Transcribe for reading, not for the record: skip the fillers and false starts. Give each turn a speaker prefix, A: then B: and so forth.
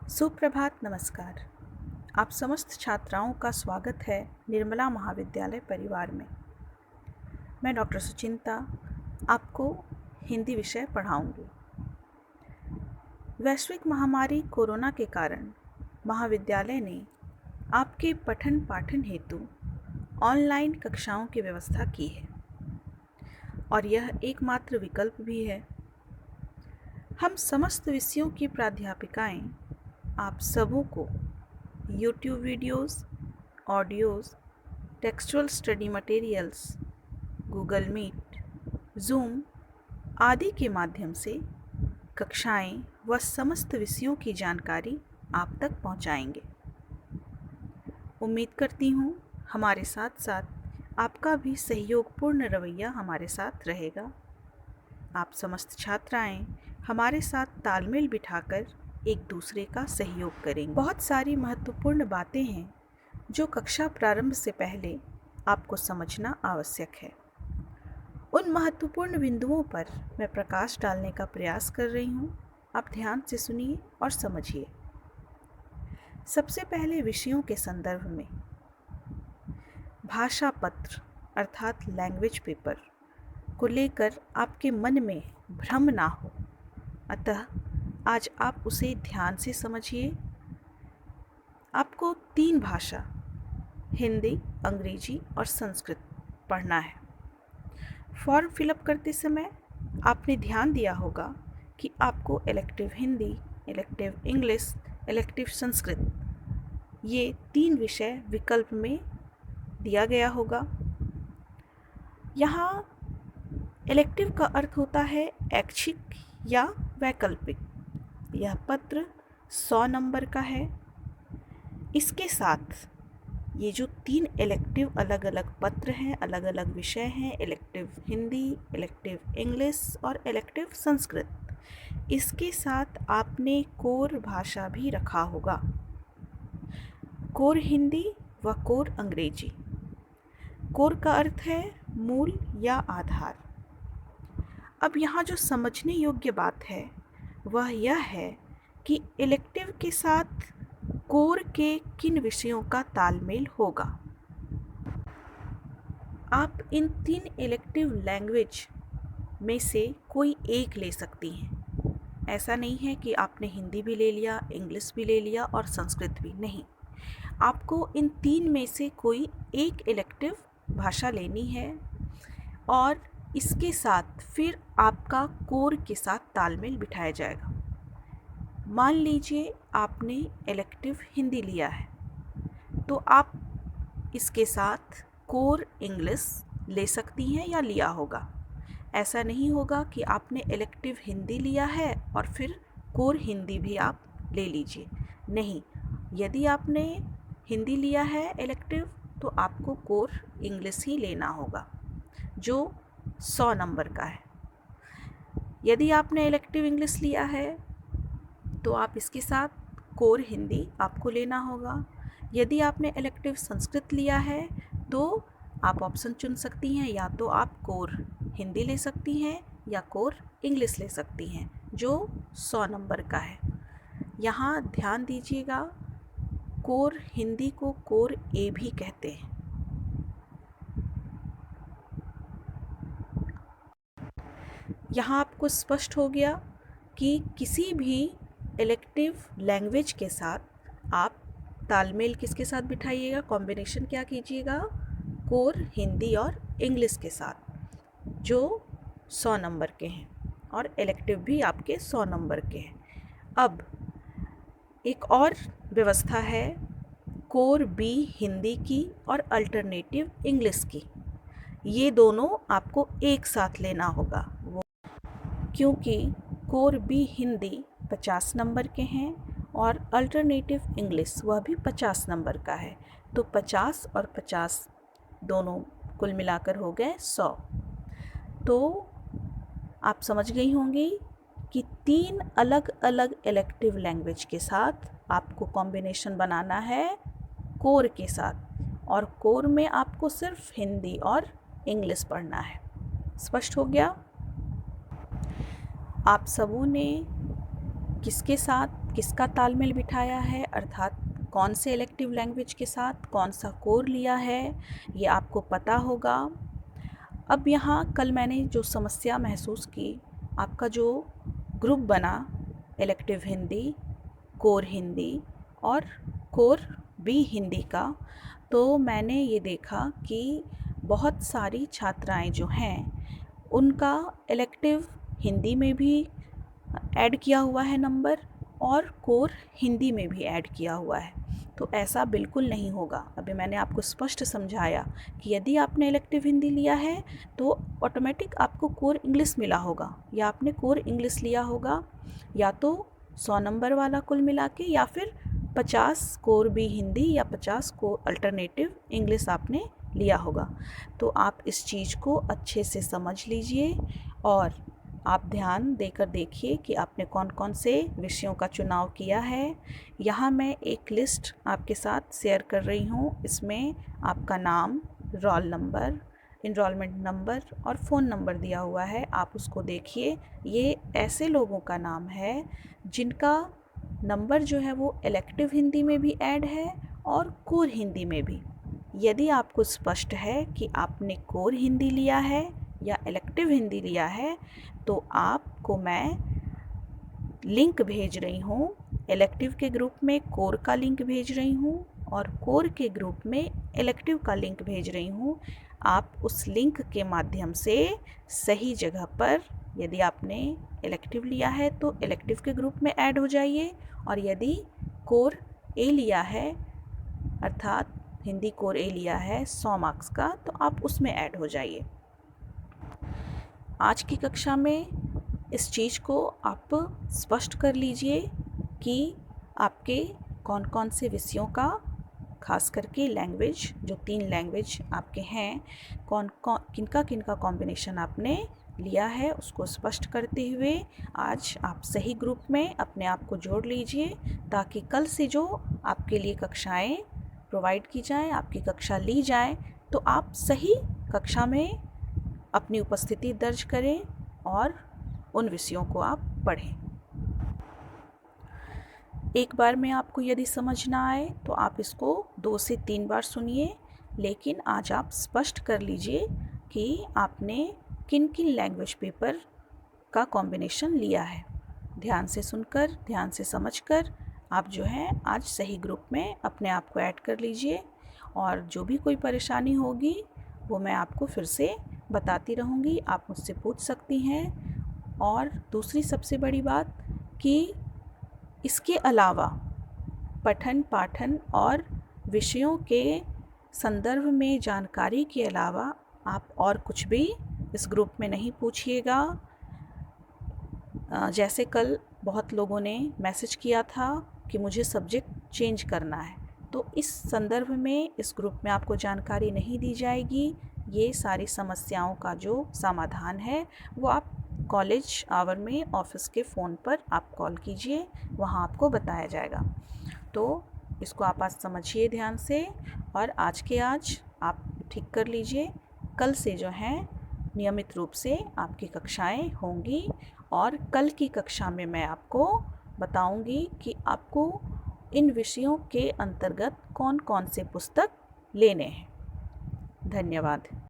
A: सुप्रभात, नमस्कार। आप समस्त छात्राओं का स्वागत है निर्मला महाविद्यालय परिवार में। मैं डॉक्टर सुचिंता आपको हिंदी विषय पढ़ाऊंगी। वैश्विक महामारी कोरोना के कारण महाविद्यालय ने आपके पठन पाठन हेतु ऑनलाइन कक्षाओं की व्यवस्था की है और यह एकमात्र विकल्प भी है। हम समस्त विषयों की प्राध्यापिकाएं आप सबों को YouTube videos, audios, textual study materials, Google Meet, Zoom आदि के माध्यम से कक्षाएं व समस्त विषयों की जानकारी आप तक पहुंचाएंगे। उम्मीद करती हूं हमारे साथ साथ आपका भी सहयोगपूर्ण रवैया हमारे साथ रहेगा। आप समस्त छात्राएं हमारे साथ तालमेल बिठाकर एक दूसरे का सहयोग करेंगे। बहुत सारी महत्वपूर्ण बातें हैं जो कक्षा प्रारंभ से पहले आपको समझना आवश्यक है। उन महत्वपूर्ण बिंदुओं पर मैं प्रकाश डालने का प्रयास कर रही हूँ। आप ध्यान से सुनिए और समझिए। सबसे पहले विषयों के संदर्भ में भाषा पत्र अर्थात लैंग्वेज पेपर को लेकर आपके मन में भ्रम ना हो, अतः आज आप उसे ध्यान से समझिए। आपको 3 भाषा हिंदी, अंग्रेजी और संस्कृत पढ़ना है। फॉर्म फिलअप करते समय आपने ध्यान दिया होगा कि आपको elective Hindi, elective English, elective Sanskrit ये 3 विषय विकल्प में दिया गया होगा। यहाँ इलेक्टिव का अर्थ होता है ऐच्छिक या वैकल्पिक। यह पत्र 100 नंबर का है। इसके साथ ये जो 3 इलेक्टिव अलग अलग पत्र हैं, अलग अलग विषय हैं, इलेक्टिव हिंदी, इलेक्टिव इंग्लिश और इलेक्टिव संस्कृत, इसके साथ आपने कोर भाषा भी रखा होगा, कोर हिंदी व कोर अंग्रेजी। कोर का अर्थ है मूल या आधार। अब यहाँ जो समझने योग्य बात है वह यह है कि इलेक्टिव के साथ कोर के किन विषयों का तालमेल होगा। आप इन 3 इलेक्टिव लैंग्वेज में से कोई एक ले सकती हैं। ऐसा नहीं है कि आपने हिंदी भी ले लिया, इंग्लिश भी ले लिया और संस्कृत भी नहीं। आपको इन 3 में से कोई एक इलेक्टिव भाषा लेनी है और इसके साथ फिर आपका कोर के साथ तालमेल बिठाया जाएगा। मान लीजिए आपने इलेक्टिव हिंदी लिया है तो आप इसके साथ कोर इंग्लिश ले सकती हैं या लिया होगा। ऐसा नहीं होगा कि आपने इलेक्टिव हिंदी लिया है और फिर कोर हिंदी भी आप ले लीजिए। नहीं, यदि आपने हिंदी लिया है इलेक्टिव तो आपको कोर इंग्लिश ही लेना होगा जो 100 नंबर का है। यदि आपने इलेक्टिव इंग्लिश लिया है तो आप इसके साथ कोर हिंदी आपको लेना होगा। यदि आपने इलेक्टिव संस्कृत लिया है तो आप ऑप्शन चुन सकती हैं, या तो आप कोर हिंदी ले सकती हैं या कोर इंग्लिश ले सकती हैं जो 100 नंबर का है। यहाँ ध्यान दीजिएगा, कोर हिंदी को कोर ए भी कहते हैं। यहाँ आपको स्पष्ट हो गया कि किसी भी इलेक्टिव लैंग्वेज के साथ आप तालमेल किसके साथ बिठाइएगा, कॉम्बिनेशन क्या कीजिएगा, कोर हिंदी और इंग्लिश के साथ जो 100 नंबर के हैं और इलेक्टिव भी आपके 100 नंबर के हैं। अब एक और व्यवस्था है कोर बी हिंदी की और अल्टरनेटिव इंग्लिश की। ये दोनों आपको एक साथ लेना होगा क्योंकि कोर बी हिंदी 50 नंबर के हैं और अल्टरनेटिव इंग्लिश वह भी 50 नंबर का है। तो 50 और 50 दोनों कुल मिलाकर हो गए 100। तो आप समझ गई होंगी कि 3 अलग अलग इलेक्टिव लैंग्वेज के साथ आपको कॉम्बिनेशन बनाना है कोर के साथ, और कोर में आपको सिर्फ हिंदी और इंग्लिश पढ़ना है। स्पष्ट हो गया? आप सबों ने किसके साथ किसका तालमेल बिठाया है, अर्थात कौन से इलेक्टिव लैंग्वेज के साथ कौन सा कोर लिया है, ये आपको पता होगा। अब यहाँ कल मैंने जो समस्या महसूस की, आपका जो ग्रुप बना इलेक्टिव हिंदी, कोर हिंदी और कोर बी हिंदी का, तो मैंने ये देखा कि बहुत सारी छात्राएं जो हैं उनका इलेक्टिव हिंदी में भी ऐड किया हुआ है नंबर और कोर हिंदी में भी ऐड किया हुआ है। तो ऐसा बिल्कुल नहीं होगा। अभी मैंने आपको स्पष्ट समझाया कि यदि आपने इलेक्टिव हिंदी लिया है तो ऑटोमेटिक आपको कोर इंग्लिश मिला होगा, या आपने कोर इंग्लिश लिया होगा, या तो 100 नंबर वाला कुल मिला के, या फिर 50 कोर बी हिंदी या 50 कोर अल्टरनेटिव इंग्लिश आपने लिया होगा। तो आप इस चीज़ को अच्छे से समझ लीजिए और आप ध्यान देकर देखिए कि आपने कौन कौन से विषयों का चुनाव किया है। यहाँ मैं एक लिस्ट आपके साथ शेयर कर रही हूँ। इसमें आपका नाम, रोल नंबर, इनरोलमेंट नंबर और फ़ोन नंबर दिया हुआ है, आप उसको देखिए। ये ऐसे लोगों का नाम है जिनका नंबर जो है वो इलेक्टिव हिंदी में भी ऐड है और कोर हिंदी में भी। यदि आपको स्पष्ट है कि आपने कोर हिंदी लिया है या इलेक्टिव हिंदी लिया है, तो आपको मैं लिंक भेज रही हूँ। इलेक्टिव के ग्रुप में कोर का लिंक भेज रही हूँ और कोर के ग्रुप में इलेक्टिव का लिंक भेज रही हूँ। आप उस लिंक के माध्यम से सही जगह पर, यदि आपने इलेक्टिव लिया है तो इलेक्टिव के ग्रुप में ऐड हो जाइए, और यदि कोर ए लिया है, अर्थात हिंदी कोर ए लिया है 100 मार्क्स का, तो आप उसमें ऐड हो जाइए। आज की कक्षा में इस चीज़ को आप स्पष्ट कर लीजिए कि आपके कौन कौन से विषयों का, खास करके लैंग्वेज, जो 3 लैंग्वेज आपके हैं, किनका किनका कॉम्बिनेशन आपने लिया है, उसको स्पष्ट करते हुए आज आप सही ग्रुप में अपने आप को जोड़ लीजिए, ताकि कल से जो आपके लिए कक्षाएं प्रोवाइड की जाएं, आपकी कक्षा ली जाए, तो आप सही कक्षा में अपनी उपस्थिति दर्ज करें और उन विषयों को आप पढ़ें। एक बार में आपको यदि समझ ना आए तो आप इसको 2 से 3 बार सुनिए, लेकिन आज आप स्पष्ट कर लीजिए कि आपने किन किन लैंग्वेज पेपर का कॉम्बिनेशन लिया है। ध्यान से सुनकर, ध्यान से समझकर आप जो है आज सही ग्रुप में अपने आप को ऐड कर लीजिए, और जो भी कोई परेशानी होगी वो मैं आपको फिर से बताती रहूँगी, आप मुझसे पूछ सकती हैं। और दूसरी सबसे बड़ी बात कि इसके अलावा पठन पाठन और विषयों के संदर्भ में जानकारी के अलावा आप और कुछ भी इस ग्रुप में नहीं पूछिएगा। जैसे कल बहुत लोगों ने मैसेज किया था कि मुझे सब्जेक्ट चेंज करना है, तो इस संदर्भ में इस ग्रुप में आपको जानकारी नहीं दी जाएगी। ये सारी समस्याओं का जो समाधान है वो आप कॉलेज आवर में ऑफिस के फ़ोन पर आप कॉल कीजिए, वहाँ आपको बताया जाएगा। तो इसको आप आज समझिए ध्यान से, और आज के आज आप ठीक कर लीजिए। कल से जो है नियमित रूप से आपकी कक्षाएं होंगी, और कल की कक्षा में मैं आपको बताऊंगी कि आपको इन विषयों के अंतर्गत कौन कौन से पुस्तक लेने हैं। धन्यवाद।